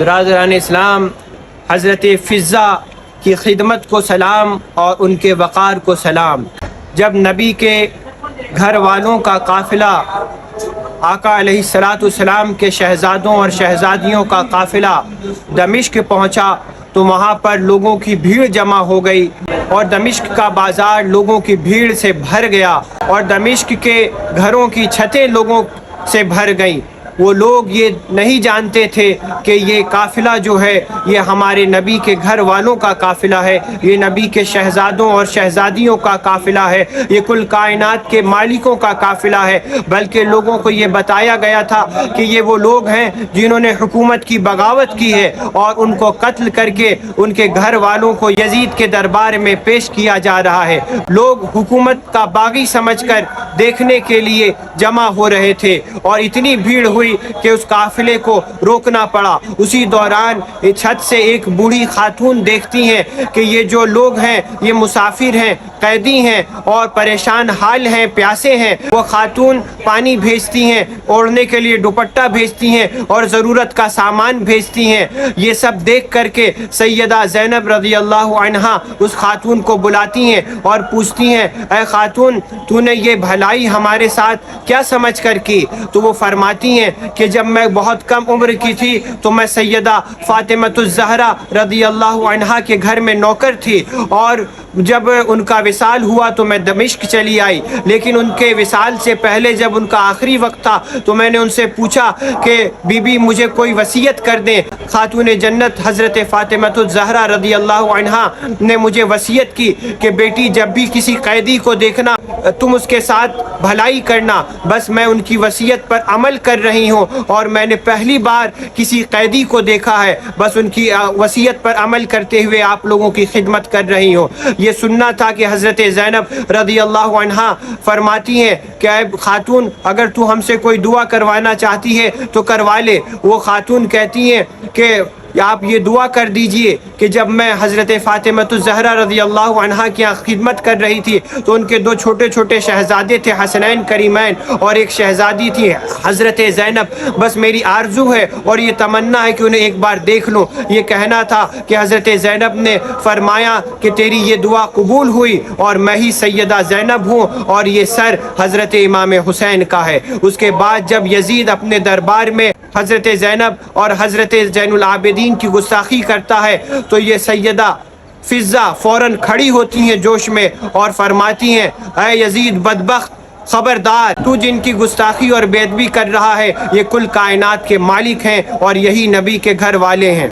برادران اسلام، حضرت فضہ کی خدمت کو سلام اور ان کے وقار کو سلام۔ جب نبی کے گھر والوں کا قافلہ، آقا علیہ الصلاۃ والسلام کے شہزادوں اور شہزادیوں کا قافلہ دمشق پہنچا تو وہاں پر لوگوں کی بھیڑ جمع ہو گئی اور دمشق کا بازار لوگوں کی بھیڑ سے بھر گیا اور دمشق کے گھروں کی چھتیں لوگوں سے بھر گئیں۔ وہ لوگ یہ نہیں جانتے تھے کہ یہ قافلہ جو ہے یہ ہمارے نبی کے گھر والوں کا قافلہ ہے، یہ نبی کے شہزادوں اور شہزادیوں کا قافلہ ہے، یہ کل کائنات کے مالکوں کا قافلہ ہے۔ بلکہ لوگوں کو یہ بتایا گیا تھا کہ یہ وہ لوگ ہیں جنہوں نے حکومت کی بغاوت کی ہے اور ان کو قتل کر کے ان کے گھر والوں کو یزید کے دربار میں پیش کیا جا رہا ہے۔ لوگ حکومت کا باغی سمجھ کر دیکھنے کے لیے جمع ہو رہے تھے اور اتنی بھیڑ ہوئی کہ اس قافلے کو روکنا پڑا۔ اسی دوران چھت سے ایک بوڑھی خاتون دیکھتی ہیں کہ یہ جو لوگ ہیں یہ مسافر ہیں، قیدی ہیں اور پریشان حال ہیں، پیاسے ہیں۔ وہ خاتون پانی بھیجتی ہیں، اوڑھنے کے لیے دوپٹہ بھیجتی ہیں اور ضرورت کا سامان بھیجتی ہیں۔ یہ سب دیکھ کر کے سیدہ زینب رضی اللہ عنہا اس خاتون کو بلاتی ہیں اور پوچھتی ہیں، اے خاتون، تو نے یہ بھلائی ہمارے ساتھ کیا سمجھ کر کی؟ تو وہ فرماتی ہیں کہ جب میں بہت کم عمر کی تھی تو میں سیدہ فاطمۃ الزہرا رضی اللہ عنہا کے گھر میں نوکر تھی، اور جب ان کا وصال ہوا تو میں دمشق چلی آئی، لیکن ان کے وصال سے پہلے جب ان کا آخری وقت تھا تو میں نے ان سے پوچھا کہ بی بی مجھے کوئی وصیت کر دیں۔ خاتون جنت حضرت فاطمۃ الزہرا رضی اللہ عنہا نے مجھے وصیت کی کہ بیٹی جب بھی کسی قیدی کو دیکھنا تم اس کے ساتھ بھلائی کرنا۔ بس میں ان کی وصیت پر عمل کر رہی ہوں اور میں نے پہلی بار کسی قیدی کو دیکھا ہے، بس ان کی وصیت پر عمل کرتے ہوئے آپ لوگوں کی خدمت کر رہی ہوں۔ یہ سننا تھا کہ حضرت زینب رضی اللہ عنہا فرماتی ہیں کہ اے خاتون، اگر تو ہم سے کوئی دعا کروانا چاہتی ہے تو کروا لے۔ وہ خاتون کہتی ہیں کہ آپ یہ دعا کر دیجئے کہ جب میں حضرت فاطمۃ الزہرا رضی اللہ عنہا کی خدمت کر رہی تھی تو ان کے دو چھوٹے چھوٹے شہزادے تھے، حسنین کریمین، اور ایک شہزادی تھی حضرت زینب۔ بس میری آرزو ہے اور یہ تمنا ہے کہ انہیں ایک بار دیکھ لوں۔ یہ کہنا تھا کہ حضرت زینب نے فرمایا کہ تیری یہ دعا قبول ہوئی اور میں ہی سیدہ زینب ہوں اور یہ سر حضرت امام حسین کا ہے۔ اس کے بعد جب یزید اپنے دربار میں حضرت زینب اور حضرت زین العابدین کی گستاخی کرتا ہے تو یہ سیدہ فضہ فوراً کھڑی ہوتی ہیں جوش میں اور فرماتی ہیں، اے یزید بدبخت، خبردار، تو جن کی گستاخی اور بے ادبی کر رہا ہے یہ کل کائنات کے مالک ہیں اور یہی نبی کے گھر والے ہیں۔